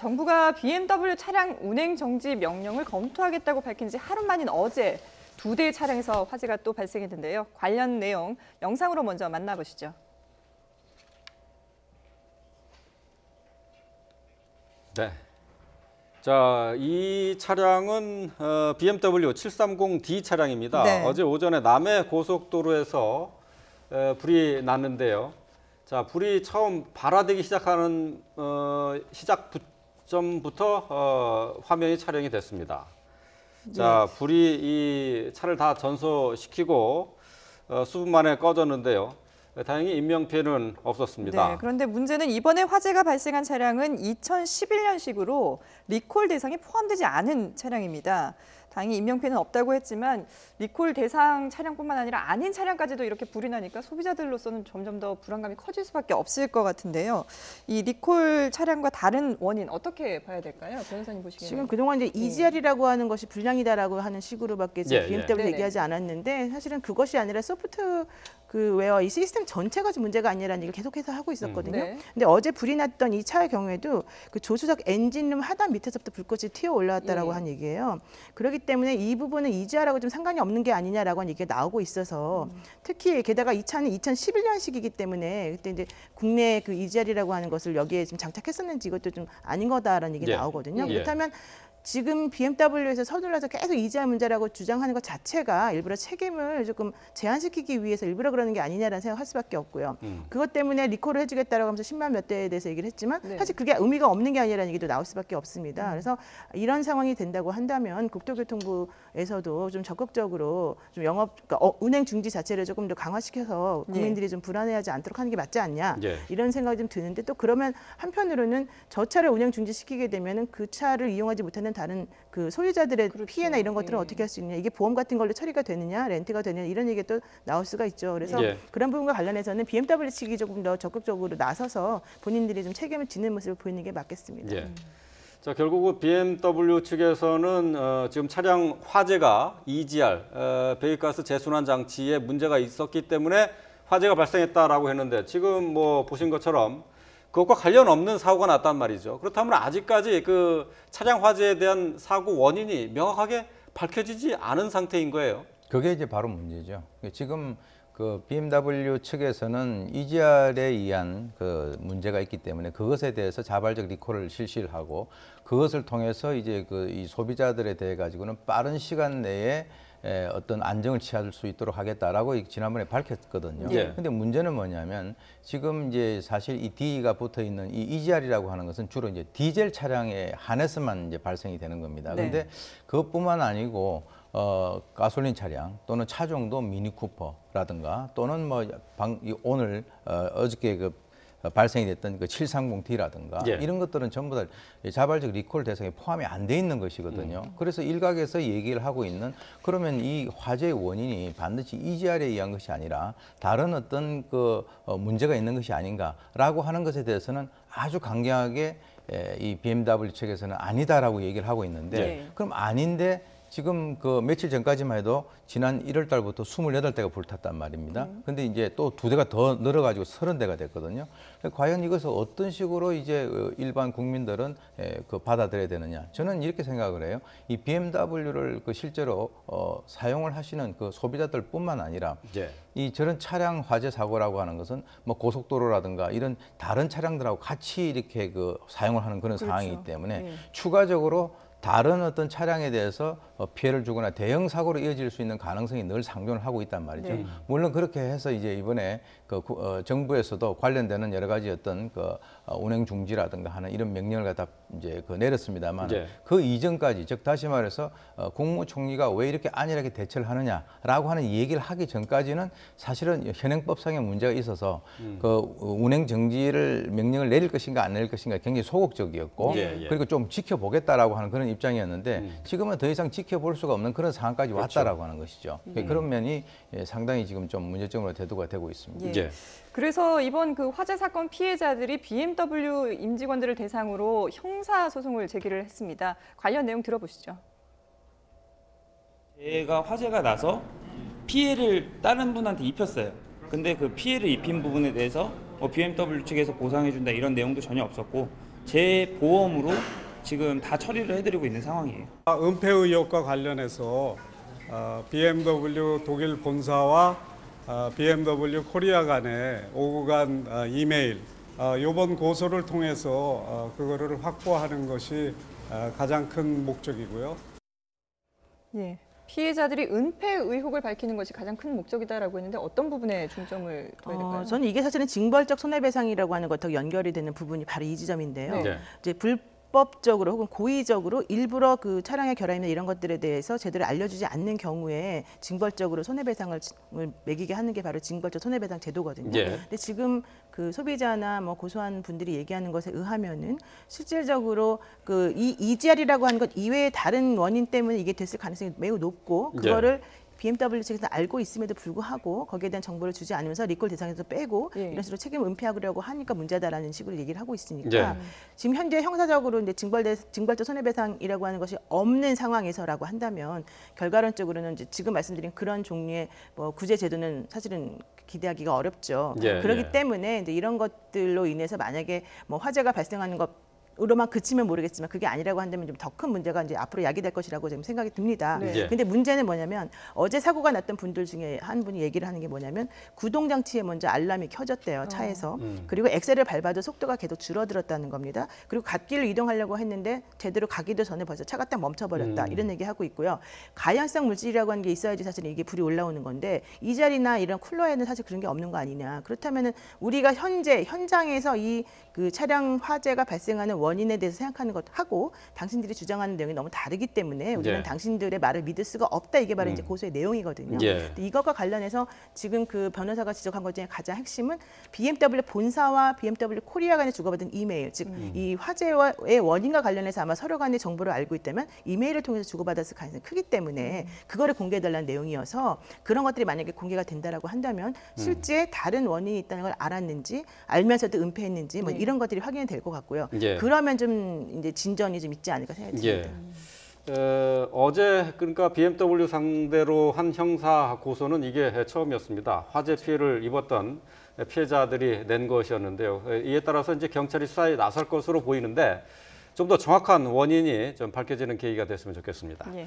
정부가 BMW 차량 운행 정지 명령을 검토하겠다고 밝힌 지 하루 만인 어제 2대의 차량에서 화재가 또 발생했는데요. 관련 내용 영상으로 먼저 만나보시죠. 네. 자, 이 차량은 BMW 730D 차량입니다. 네. 어제 오전에 남해 고속도로에서 불이 났는데요. 자, 불이 처음 발화되기 시작하는 시작점부터 화면이 촬영이 됐습니다. 자, 불이 이 차를 다 전소시키고 수분 만에 꺼졌는데요. 다행히 인명피해는 없었습니다. 네, 그런데 문제는 이번에 화재가 발생한 차량은 2011년식으로 리콜 대상에 포함되지 않은 차량입니다. 다행히 인명피해는 없다고 했지만 리콜 대상 차량뿐만 아니라 아닌 차량까지도 이렇게 불이 나니까 소비자들로서는 점점 더 불안감이 커질 수밖에 없을 것 같은데요. 이 리콜 차량과 다른 원인 어떻게 봐야 될까요? 변호사님 보시기에는. 지금 그동안 이제 EGR이라고 하는 것이 불량이다라고 하는 식으로밖에 BMW 얘기하지 않았는데 사실은 그것이 아니라 소프트웨어 이 시스템 전체가 문제가 아니라는 얘기를 계속해서 하고 있었거든요. 네. 근데 어제 불이 났던 이 차의 경우에도 그 조수석 엔진룸 하단 밑에서부터 불꽃이 튀어 올라왔다라고 한 얘기예요. 그렇기 때문에 이 부분은 EGR하고 좀 상관이 없는 게 아니냐라고 하는 얘기가 나오고 있어서 특히 게다가 이 차는 2011년식이기 때문에 그때 이제 국내 그 EGR이라고 하는 것을 여기에 좀 장착했었는지 이것도 좀 아닌 거다라는 얘기가 나오거든요. 그렇다면 지금 BMW에서 서둘러서 계속 EGR 문제라고 주장하는 것 자체가 일부러 책임을 조금 제한시키기 위해서 일부러 그러는 게 아니냐라는 생각을 할 수밖에 없고요. 그것 때문에 리콜을 해주겠다라고 하면서 10만 몇 대에 대해서 얘기를 했지만 사실 그게 의미가 없는 게 아니라는 얘기도 나올 수밖에 없습니다. 그래서 이런 상황이 된다고 한다면 국토교통부에서도 좀 적극적으로 좀 그러니까 운행 중지 자체를 조금 더 강화시켜서 국민들이 좀 불안해하지 않도록 하는 게 맞지 않냐 이런 생각이 좀 드는데 또 그러면 한편으로는 저 차를 운행 중지시키게 되면은 그 차를 이용하지 못하는 다른 그 소유자들의 피해나 이런 것들은 어떻게 할 수 있느냐, 이게 보험 같은 걸로 처리가 되느냐, 렌트가 되느냐 이런 얘기가 또 나올 수가 있죠. 그래서 그런 부분과 관련해서는 BMW 측이 조금 더 적극적으로 나서서 본인들이 좀 책임을 지는 모습을 보이는 게 맞겠습니다. 자, 결국 BMW 측에서는 지금 차량 화재가 EGR, 배기가스 재순환 장치에 문제가 있었기 때문에 화재가 발생했다라고 했는데 지금 뭐 보신 것처럼 그것과 관련 없는 사고가 났단 말이죠. 그렇다면 아직까지 그 차량 화재에 대한 사고 원인이 명확하게 밝혀지지 않은 상태인 거예요. 그게 이제 바로 문제죠. 지금 그 BMW 측에서는 EGR에 의한 그 문제가 있기 때문에 그것에 대해서 자발적 리콜을 실시를 하고 그것을 통해서 이제 그 이 소비자들에 대해 가지고는 빠른 시간 내에 어떤 안정을 취할 수 있도록 하겠다라고 지난번에 밝혔거든요. 근데 문제는 뭐냐면 지금 이제 사실 이 D가 붙어 있는 이 EGR이라고 하는 것은 주로 이제 디젤 차량에 한해서만 이제 발생이 되는 겁니다. 근데 그것뿐만 아니고 가솔린 차량 또는 차종도 미니 쿠퍼라든가 또는 뭐 오늘 어저께 그 발생이 됐던 그 730D라든가 이런 것들은 전부 다 자발적 리콜 대상에 포함이 안 돼 있는 것이거든요. 그래서 일각에서 얘기를 하고 있는 그러면 이 화재의 원인이 반드시 EGR에 의한 것이 아니라 다른 어떤 그 문제가 있는 것이 아닌가라고 하는 것에 대해서는 아주 강경하게 이 BMW 측에서는 아니다라고 얘기를 하고 있는데 그럼 아닌데 지금 그 며칠 전까지만 해도 지난 1월 달부터 28대가 불탔단 말입니다. 근데 이제 또 2대가 더 늘어가지고 30대가 됐거든요. 과연 이것을 어떤 식으로 이제 일반 국민들은 그 받아들여야 되느냐. 저는 이렇게 생각을 해요. 이 BMW를 그 실제로 사용을 하시는 그 소비자들뿐만 아니라 이 저런 차량 화재 사고라고 하는 것은 뭐 고속도로라든가 이런 다른 차량들하고 같이 이렇게 그 사용을 하는 그런 상황이기 때문에 추가적으로 다른 어떤 차량에 대해서 피해를 주거나 대형 사고로 이어질 수 있는 가능성이 늘 상존을 하고 있단 말이죠. 물론 그렇게 해서 이제 이번에 그 정부에서도 관련되는 여러 가지 어떤 그 운행 중지라든가 하는 이런 명령을 갖다 이제 그 내렸습니다만 그 이전까지 즉 다시 말해서 국무총리가 왜 이렇게 안일하게 대처를 하느냐라고 하는 얘기를 하기 전까지는 사실은 현행법상의 문제가 있어서 그 운행 정지를 명령을 내릴 것인가 안 내릴 것인가 굉장히 소극적이었고 그리고 좀 지켜보겠다라고 하는 그런 입장이었는데 지금은 더 이상 지켜볼 수가 없는 그런 상황까지 왔다라고 하는 것이죠. 그런 면이 상당히 지금 좀 문제점으로 대두가 되고 있습니다. 그래서 이번 그 화재 사건 피해자들이 BMW 임직원들을 대상으로 형사 소송을 제기를 했습니다. 관련 내용 들어보시죠. 제가 화재가 나서 피해를 다른 분한테 입혔어요. 근데 그 피해를 입힌 부분에 대해서 BMW 측에서 보상해준다 이런 내용도 전혀 없었고 제 보험으로 지금 다 처리를 해드리고 있는 상황이에요. 은폐 의혹과 관련해서 BMW 독일 본사와 BMW 코리아 간의 오고 간 이메일 이번 고소를 통해서 그거를 확보하는 것이 가장 큰 목적이고요. 예. 피해자들이 은폐 의혹을 밝히는 것이 가장 큰 목적이다라고 했는데 어떤 부분에 중점을 둬야 될까요? 저는 이게 사실은 징벌적 손해배상이라고 하는 것과 연결이 되는 부분이 바로 이 지점인데요. 네. 이제 불법적으로 혹은 고의적으로 일부러 그 차량의 결함이나 이런 것들에 대해서 제대로 알려주지 않는 경우에 징벌적으로 손해배상을 매기게 하는 게 바로 징벌적 손해배상 제도거든요. 예. 근데 지금 그 소비자나 뭐 고소한 분들이 얘기하는 것에 의하면은 실질적으로 그 이 EGR이라고 하는 것 이외에 다른 원인 때문에 이게 됐을 가능성이 매우 높고 그거를 BMW 측에서 알고 있음에도 불구하고 거기에 대한 정보를 주지 않으면서 리콜 대상에서 빼고 예. 이런 식으로 책임 은폐하려고 하니까 문제다라는 식으로 얘기를 하고 있으니까 예. 지금 현재 형사적으로 이제 징벌적 손해배상이라고 하는 것이 없는 상황에서라고 한다면 결과론적으로는 이제 지금 말씀드린 그런 종류의 뭐 구제 제도는 사실은 기대하기가 어렵죠. 예, 그렇기 예. 때문에 이제 이런 것들로 인해서 만약에 뭐 화재가 발생하는 것 으로만 그치면 모르겠지만 그게 아니라고 한다면 좀 더 큰 문제가 이제 앞으로 야기될 것이라고 지금 생각이 듭니다. 네. 예. 근데 문제는 뭐냐면 어제 사고가 났던 분들 중에 한 분이 얘기를 하는 게 뭐냐면 구동 장치에 먼저 알람이 켜졌대요, 차에서. 그리고 엑셀을 밟아도 속도가 계속 줄어들었다는 겁니다. 그리고 갓길로 이동하려고 했는데 제대로 가기도 전에 벌써 차가 딱 멈춰버렸다. 이런 얘기 하고 있고요. 가연성 물질이라고 하는 게 있어야지 사실 이게 불이 올라오는 건데 이 자리나 이런 쿨러에는 사실 그런 게 없는 거 아니냐. 그렇다면은 우리가 현재 현장에서 이 그 차량 화재가 발생하는 원인에 대해서 생각하는 것하고 당신들이 주장하는 내용이 너무 다르기 때문에 우리는 예. 당신들의 말을 믿을 수가 없다. 이게 바로 이제 고소의 내용이거든요. 예. 근데 이것과 관련해서 지금 그 변호사가 지적한 것 중에 가장 핵심은 BMW 본사와 BMW 코리아 간에 주고받은 이메일, 즉 이 화재의 원인과 관련해서 아마 서로 간의 정보를 알고 있다면 이메일을 통해서 주고받았을 가능성이 크기 때문에 그거를 공개해달라는 내용이어서 그런 것들이 만약에 공개가 된다라고 한다면 실제 다른 원인이 있다는 걸 알았는지 알면서도 은폐했는지 뭐 이런 것들이 확인이 될 것 같고요. 예. 그러면 좀 이제 진전이 좀 있지 않을까 생각이 듭니다. 어제 그러니까 BMW 상대로 한 형사 고소는 이게 처음이었습니다. 화재 피해를 입었던 피해자들이 낸 것이었는데요. 이에 따라서 이제 경찰이 수사에 나설 것으로 보이는데 좀 더 정확한 원인이 좀 밝혀지는 계기가 됐으면 좋겠습니다. 예.